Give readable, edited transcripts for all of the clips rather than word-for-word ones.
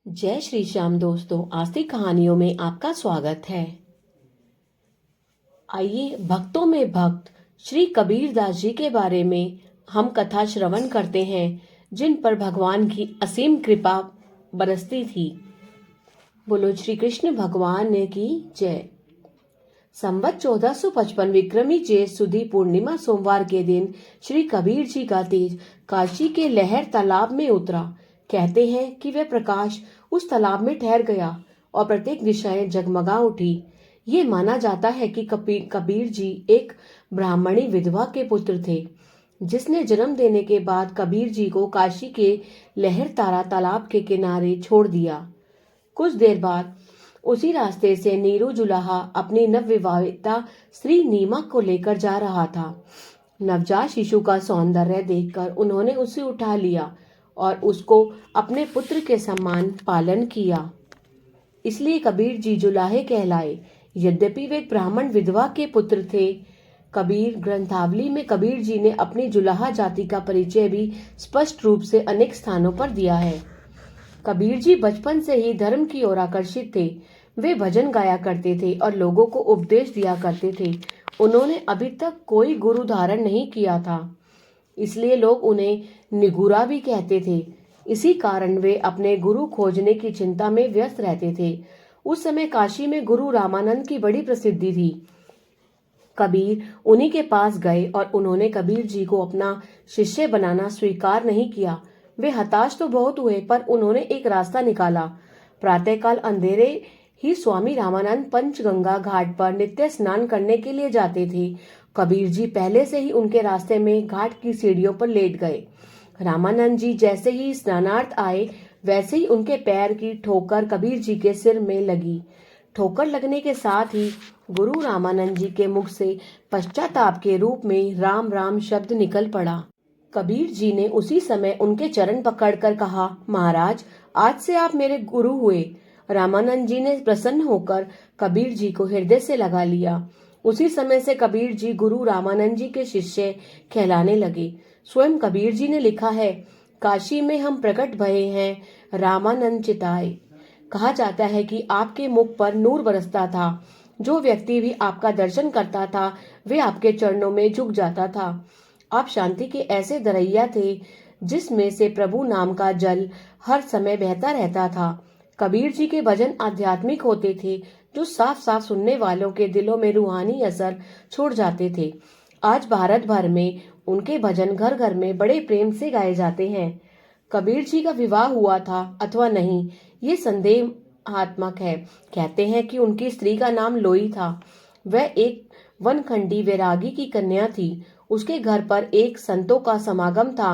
जय श्री श्याम दोस्तों, आस्तिक कहानियों में आपका स्वागत है। आइए भक्तों में भक्त श्री कबीर दास जी के बारे में हम कथा श्रवण करते हैं, जिन पर भगवान की असीम कृपा बरसती थी। बोलो श्री कृष्ण भगवान की जय। संवत 1455 विक्रमी चेत सुदी पूर्णिमा सोमवार के दिन श्री कबीर जी का तेज काशी के लहर तालाब में उतरा। कहते हैं कि वह प्रकाश उस तालाब में ठहर गया और प्रत्येक दिशाएं जगमगा उठी। ये माना जाता है कि कबीर जी एक ब्राह्मणी विधवा के पुत्र थे, जिसने जन्म देने के बाद कबीर जी को काशी के लहर तारा तालाब के किनारे छोड़ दिया। कुछ देर बाद उसी रास्ते से नीरू जुलाहा अपनी नवविवाहिता स्त्री नीमा को लेकर जा रहा था। नवजात शिशु का सौंदर्य देखकर उन्होंने उसे उठा लिया और उसको अपने पुत्र के समान पालन किया। इसलिए कबीर जी जुलाहे कहलाए। यद्यपि वे ब्राह्मण विधवा के पुत्र थे, कबीर ग्रंथावली में कबीर जी ने अपनी जुलाहा जाति का परिचय भी स्पष्ट रूप से अनेक स्थानों पर दिया है। कबीर जी बचपन से ही धर्म की ओर आकर्षित थे। वे भजन गाया करते थे और लोगों को उपदेश दिया करते थे। उन्होंने अभी तक कोई गुरु धारण नहीं किया था, इसलिए लोग उन्हें निगुरा भी कहते थे। इसी कारण वे अपने गुरु खोजने की चिंता में व्यस्त रहते थे। उस समय काशी में गुरु रामानंद की बड़ी प्रसिद्धि थी। कबीर उन्हीं के पास गए और उन्होंने कबीर जी को अपना शिष्य बनाना स्वीकार नहीं किया। वे हताश तो बहुत हुए, पर उन्होंने एक रास्ता निकाला। प्रातःकाल अंधेरे ही स्वामी रामानंद पंचगंगा घाट पर नित्य स्नान करने के लिए जाते थे। कबीर जी पहले से ही उनके रास्ते में घाट की सीढ़ियों पर लेट गए। रामानंद जी जैसे ही स्नानार्थ आए, वैसे ही उनके पैर की ठोकर कबीर जी के सिर में लगी। ठोकर लगने के साथ ही गुरु रामानंद जी के मुख से पश्चाताप के रूप में राम राम शब्द निकल पड़ा। कबीर जी ने उसी समय उनके चरण पकड़कर कहा, महाराज, आज से आप मेरे गुरु हुए। रामानंद जी ने प्रसन्न होकर कबीर जी को हृदय से लगा लिया। उसी समय से कबीर जी गुरु रामानंद जी के शिष्य कहलाने लगे। स्वयं कबीर जी ने लिखा है, काशी में हम प्रकट भये हैं रामानंद चिताए। कहा जाता है कि आपके मुख पर नूर बरसता था। जो व्यक्ति भी आपका दर्शन करता था, वे आपके चरणों में झुक जाता था। आप शांति के ऐसे दरैया थे, जिसमें से प्रभु नाम का जल हर समय बहता रहता था। कबीर जी के भजन आध्यात्मिक होते थे, जो साफ साफ सुनने वालों के दिलों में रूहानी असर छोड़ जाते थे। आज भारत भर में उनके भजन घर घर में बड़े प्रेम से गाए जाते हैं। कबीर जी का विवाह हुआ था अथवा नहीं, ये संदेहात्मक है। कहते हैं कि उनकी स्त्री का नाम लोई था। वह एक वनखंडी वैरागी की कन्या थी। उसके घर पर एक संतों का समागम था।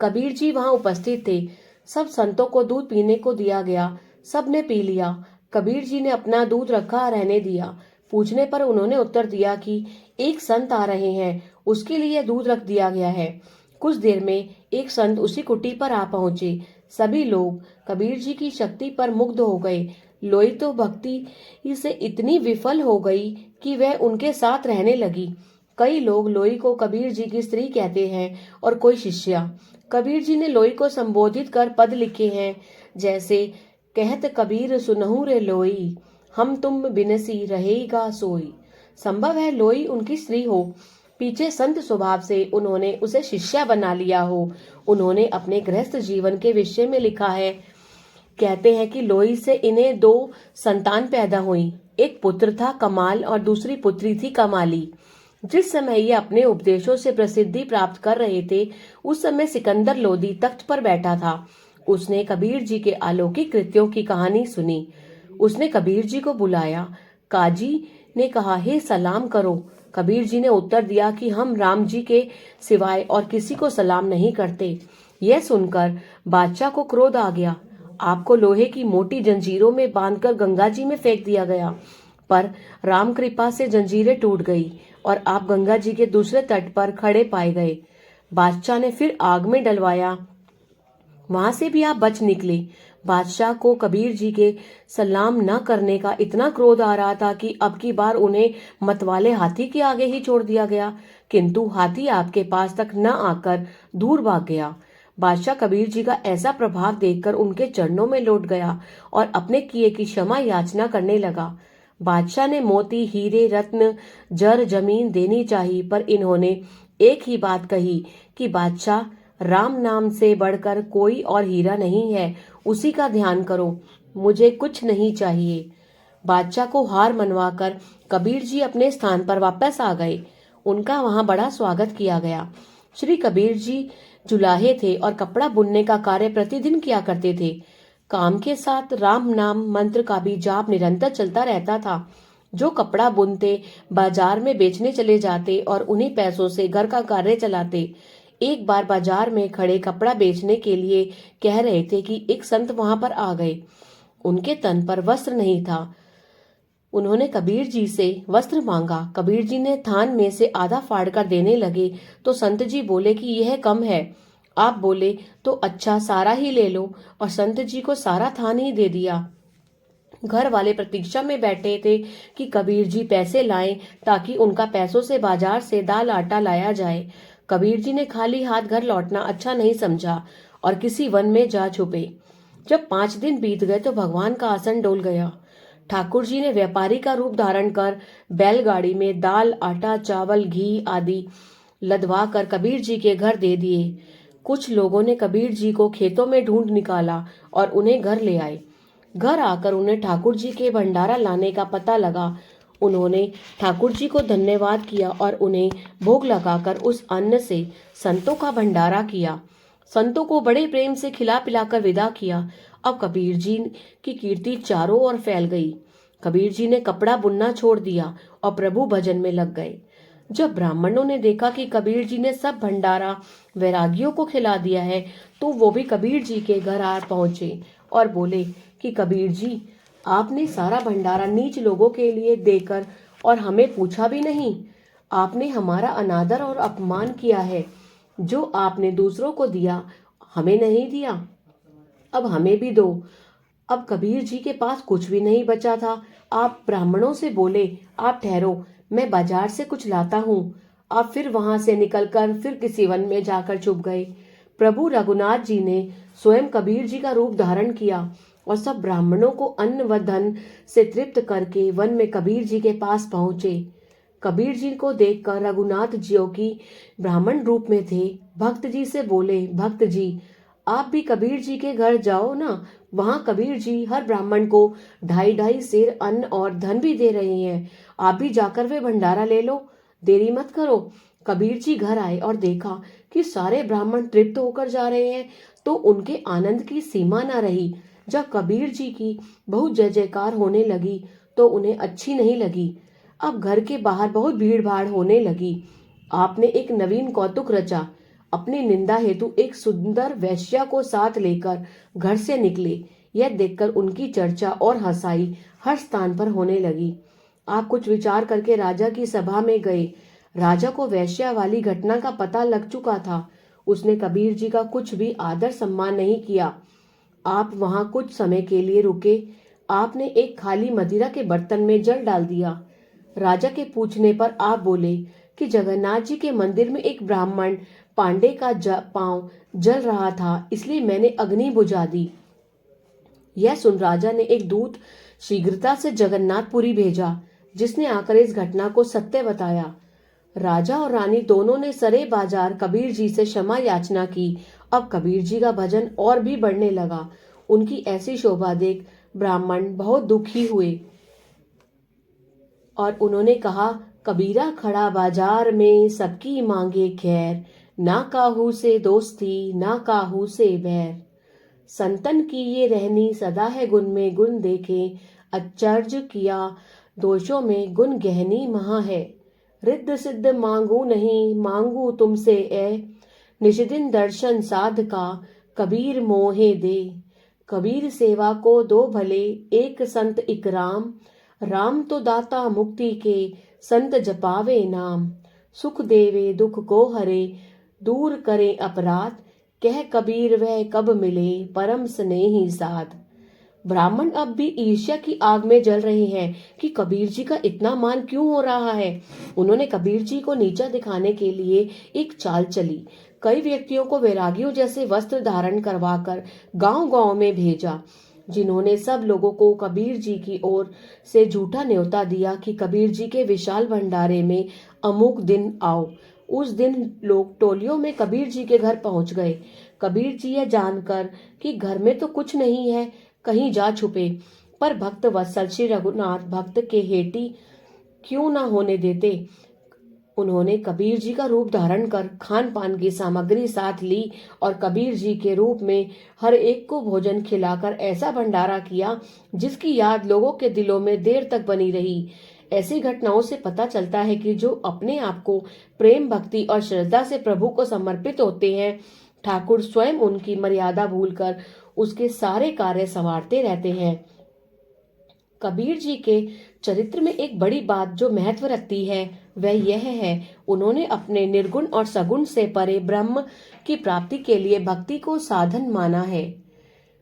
कबीर जी वहां उपस्थित थे। सब संतों को दूध पीने को दिया गया। सब ने पी लिया। कबीर जी ने अपना दूध रखा रहने दिया। पूछने पर उन्होंने उत्तर दिया कि एक संत आ रहे हैं, उसके लिए दूध रख दिया गया है। कुछ देर में एक संत उसी कुटी पर आ पहुंचे। सभी लोग कबीर जी की शक्ति पर मुग्ध हो गए। लोई तो भक्ति से इतनी विफल हो गई कि वह उनके साथ रहने लगी। कई लोग लोई को कबीर जी की स्त्री कहते हैं और कोई शिष्या। कबीर जी ने लोई को संबोधित कर पद लिखे हैं, जैसे कहत कबीर सुनहु रे लोई, हम तुम बिनसी रहेगा सोई। संभव है लोई उनकी स्त्री हो। पीछे संत स्वभाव से उन्होंने उसे शिष्या बना लिया हो। उन्होंने अपने गृहस्थ जीवन के विषय में लिखा है। कहते हैं कि लोई से इन्हें 2 संतान पैदा हुई। एक पुत्र था कमाल और दूसरी पुत्री थी कमाली। जिस समय ये अपने उपदेशों से प्रसिद्धि प्राप्त कर रहे थे, उस समय सिकंदर लोदी तख्त पर बैठा था। उसने कबीर जी के अलौकिक कृत्यों की कहानी सुनी। उसने कबीर जी को बुलाया। काजी ने कहा, हे सलाम करो। कबीर जी ने उत्तर दिया कि हम राम जी के सिवाय और किसी को सलाम नहीं करते। यह सुनकर बादशाह को क्रोध आ गया। आपको लोहे की मोटी जंजीरों में बांधकर गंगा जी में फेंक दिया गया, पर राम कृपा से जंजीरें टूट गई और आप गंगा जी के दूसरे तट पर खड़े पाए गए। बादशाह ने फिर आग में डलवाया, वहां से भी आप बच निकले। बादशाह को कबीर जी के सलाम न करने का इतना क्रोध आ रहा था कि अब की बार उन्हें मतवाले हाथी के आगे ही छोड़ दिया गया, किंतु हाथी आपके पास तक न आकर दूर भाग गया। बादशाह कबीर जी का ऐसा प्रभाव देखकर उनके चरणों में लौट गया और अपने किए की क्षमा याचना करने लगा। बादशाह ने मोती, हीरे, रत्न, जर जमीन देनी चाहिए, पर इन्होंने एक ही बात कही कि बादशाह, राम नाम से बढ़कर कोई और हीरा नहीं है, उसी का ध्यान करो, मुझे कुछ नहीं चाहिए। बादशाह को हार मनवाकर कबीर जी अपने स्थान पर वापस आ गए। उनका वहां बड़ा स्वागत किया गया। श्री कबीर जी जुलाहे थे और कपड़ा बुनने का कार्य प्रतिदिन किया करते थे। काम के साथ राम नाम मंत्र का भी जाप निरंतर चलता रहता था। जो कपड़ा बुनते, बाजार में बेचने चले जाते और उन्हीं पैसों से घर का कार्य चलाते। एक बार बाजार में खड़े कपड़ा बेचने के लिए कह रहे थे कि एक संत वहां पर आ गए। उनके तन पर वस्त्र नहीं था। उन्होंने कबीर जी से वस्त्र मांगा। कबीर जी ने थान में से आधा फाड़ कर देने लगे तो संत जी बोले कि यह कम है। आप बोले तो अच्छा, सारा ही ले लो, और संत जी को सारा थान ही दे दिया। घर वाले प्रतीक्षा में बैठे थे कि कबीर जी पैसे लाएं ताकि उनका पैसों से बाजार से दाल आटा लाया जाए। कबीर जी ने खाली हाथ घर लौटना अच्छा नहीं समझा और किसी वन में जा छुपे। जब 5 दिन बीत गए तो भगवान का आसन डोल गया। ठाकुर जी ने व्यापारी का रूप धारण कर बैलगाड़ी में दाल, आटा, चावल, घी आदि लदवा कर कबीर जी के घर दे दिए। कुछ लोगों ने कबीर जी को खेतों में ढूंढ निकाला और उन्हें घर ले आए। घर आकर उन्हें ठाकुर जी के भंडारा लाने का पता लगा। उन्होंने ठाकुर जी को धन्यवाद किया और उन्हें भोग लगाकर उस अन्न से संतों का भंडारा किया। संतों को बड़े प्रेम से खिला पिलाकर विदा किया। अब कबीर जी की कीर्ति चारों ओर फैल गई। कबीर जी ने कपड़ा बुनना छोड़ दिया और प्रभु भजन में लग गए। जब ब्राह्मणों ने देखा कि कबीर जी ने सब भंडारा वैरागियों को खिला दिया है, तो वो भी कबीर जी के घर आ पहुंचे और बोले कि कबीर जी, आपने सारा भंडारा नीच लोगों के लिए देकर और हमें पूछा भी नहीं। आपने हमारा अनादर और अपमान किया है। जो आपने दूसरों को दिया, हमें नहीं दिया, अब हमें भी दो। अब कबीर जी के पास कुछ भी नहीं बचा था। आप ब्राह्मणों से बोले, आप ठहरो, मैं बाजार से कुछ लाता हूँ। आप फिर वहां से निकलकर फिर किसी वन में जाकर छुप गए। प्रभु रघुनाथ जी ने स्वयं कबीर जी का रूप धारण किया और सब ब्राह्मणों को अन्न व धन से तृप्त करके वन में कबीर जी के पास पहुंचे। कबीर जी को देखकर रघुनाथ जी की ब्राह्मण रूप में थे भक्त जी से बोले, भक्त जी, आप भी कबीर जी के घर जाओ ना। वहां कबीर जी हर ब्राह्मण को 2.5 सेर अन्न और धन भी दे रहे हैं। आप भी जाकर वे भंडारा ले लो, देरी मत करो। कबीर जी घर आए और देखा कि सारे ब्राह्मण तृप्त होकर जा रहे हैं तो उनके आनंद की सीमा न रही। जब कबीर जी की बहुत जय जयकार होने लगी तो उन्हें अच्छी नहीं लगी। अब घर के बाहर बहुत भीड़ भाड़ होने लगी। आपने एक नवीन कौतुक रचा। अपनी निंदा हेतु एक सुंदर वैश्या को साथ लेकर घर से निकले। यह देखकर उनकी चर्चा और हंसाई हर स्थान पर होने लगी। आप कुछ विचार करके राजा की सभा में गए। राजा को वैश्या वाली घटना का पता लग चुका था। उसने कबीर जी का कुछ भी आदर सम्मान नहीं किया। आप वहां कुछ समय के लिए रुके। आपने एक खाली मदिरा के बर्तन में जल डाल दिया। राजा के पूछने पर आप बोले कि जगन्नाथ जी के मंदिर में एक ब्राह्मण पांडे का पांव जल रहा था, इसलिए मैंने अग्नि बुझा दी। यह सुन राजा ने एक दूत शीघ्रता से जगन्नाथपुरी भेजा, जिसने आकर इस घटना को सत्य बताया। राजा और रानी दोनों ने सरे बाजार कबीर जी से क्षमा याचना की। अब कबीर जी का भजन और भी बढ़ने लगा। उनकी ऐसी शोभा देख ब्राह्मण बहुत दुखी हुए और उन्होंने कहा, कबीरा खड़ा बाजार में सबकी मांगे खैर, ना काहू से दोस्ती ना काहू से बैर। संतन की ये रहनी सदा है गुण में गुण देखे, अचर्ज किया दोषों में गुण गहनी महा है। रिद्ध सिद्ध मांगू नहीं मांगू तुमसे ए, निषदिन दर्शन साध का कबीर मोहे दे। कबीर सेवा को दो भले एक संत इकराम, राम तो दाता मुक्ति के संत जपावे नाम। सुख देवे दुख को हरे दूर करे अपराध, कह कबीर वह कब मिले परम स्नेही साध। ब्राह्मण अब भी ईर्ष्या की आग में जल रहे हैं कि कबीर जी का इतना मान क्यों हो रहा है। उन्होंने कबीर जी को नीचा दिखाने के लिए एक चाल चली। कई व्यक्तियों को वैरागियों जैसे वस्त्र धारण करवाकर गांव-गांव में भेजा, जिन्होंने सब लोगों को कबीर जी की ओर से झूठा न्योता दिया कि कबीर जी के विशाल भंडारे में अमुक दिन आओ। उस दिन लोग टोलियों में कबीर जी के घर पहुंच गए। कबीर जी यह जानकर कि घर में तो कुछ नहीं है, कहीं जा छुपे, पर भक्त वत्सल श्री रघुनाथ भक्त के हेटी क्यों न होने देते। उन्होंने कबीर जी का रूप धारण कर खान पान की सामग्री साथ ली और कबीर जी के रूप में हर एक को भोजन खिलाकर ऐसा भंडारा किया जिसकी याद लोगों के दिलों में देर तक बनी रही। ऐसी घटनाओं से पता चलता है कि जो अपने आप को प्रेम भक्ति और श्रद्धा से प्रभु को समर्पित होते हैं, ठाकुर स्वयं उनकी मर्यादा भूलकर उसके सारे कार्य संवारते रहते हैं। कबीर जी के चरित्र में एक बड़ी बात जो महत्व रखती है वह यह है, उन्होंने अपने निर्गुण और सगुण से परे ब्रह्म की प्राप्ति के लिए भक्ति को साधन माना है।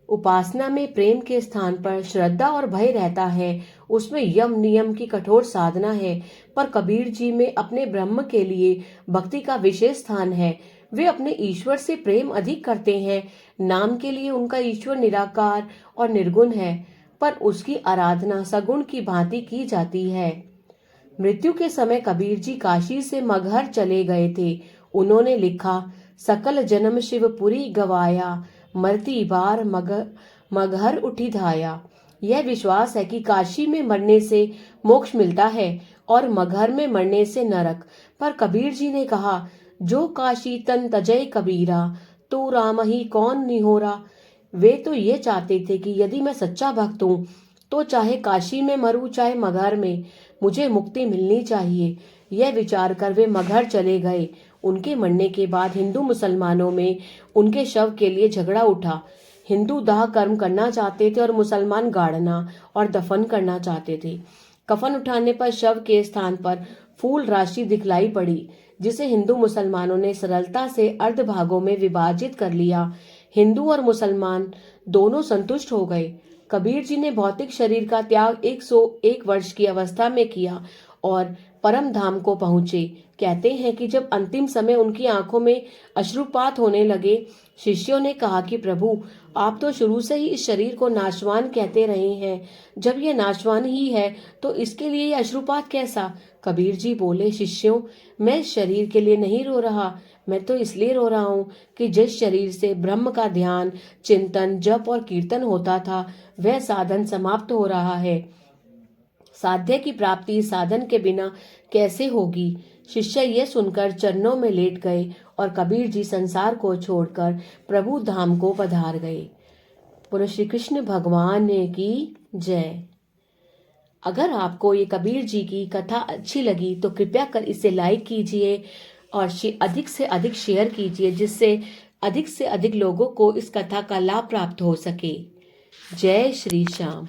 उपासना में प्रेम के स्थान पर श्रद्धा और भय रहता है, उसमें यम नियम की कठोर साधना है, पर कबीर जी में अपने ब्रह्म के लिए भक्ति का विशेष स्थान है। वे अपने ईश्वर से प्रेम अधिक करते हैं। नाम के लिए उनका ईश्वर निराकार और निर्गुण है, पर उसकी आराधना सगुण की भांति की जाती है। मृत्यु के समय कबीर जी काशी से मगहर चले गए थे। उन्होंने लिखा, सकल जन्म शिवपुरी गवाया, मरती बार मगहर उठी धाया। यह विश्वास है कि काशी में मरने से मोक्ष मिलता है और मगहर में मरने से नरक। पर कबीर जी ने कहा, जो काशी तन तजय कबीरा, तू राम ही कौन निहोरा। वे तो ये चाहते थे कि यदि मैं सच्चा भक्त हूँ तो चाहे काशी में मरूं चाहे मगहर में, मुझे मुक्ति मिलनी चाहिए। यह विचार कर वे मगहर चले गए। उनके मरने के बाद हिंदू मुसलमानों में उनके शव के लिए झगड़ा उठा। हिंदू दाह कर्म करना चाहते थे और मुसलमान गाड़ना और दफन करना चाहते थे। कफन उठाने पर शव के स्थान पर फूल राशि दिखलाई पड़ी, जिसे हिंदू मुसलमानों ने सरलता से अर्ध भागों में विभाजित कर लिया। हिंदू और मुसलमान दोनों संतुष्ट हो गए। कबीर जी ने भौतिक शरीर का त्याग 101 वर्ष की अवस्था में किया और परम धाम को पहुंचे। कहते हैं कि जब अंतिम समय उनकी आंखों में अश्रुपात होने लगे, शिष्यों ने कहा कि प्रभु, आप तो शुरू से ही इस शरीर को नाशवान कहते रहे हैं। जब यह नाशवान ही है तो इसके लिए यह अश्रुपात कैसा। कबीर जी बोले, शिष्यों, मैं इस शरीर के लिए नहीं रो रहा, मैं तो इसलिए रो रहा हूँ कि जिस शरीर से ब्रह्म का ध्यान, चिंतन, जप और कीर्तन होता था, वह साधन समाप्त हो रहा है। साध्य की प्राप्ति साधन के बिना कैसे होगी। शिष्य यह सुनकर चरणों में लेट गए और कबीर जी संसार को छोड़कर प्रभु धाम को पधार गए। बोलो श्री कृष्ण भगवान की जय। अगर आपको ये कबीर जी की कथा अच्छी लगी तो कृपया कर इसे लाइक कीजिए और अधिक से अधिक शेयर कीजिए, जिससे अधिक से अधिक लोगों को इस कथा का लाभ प्राप्त हो सके। जय श्री श्याम।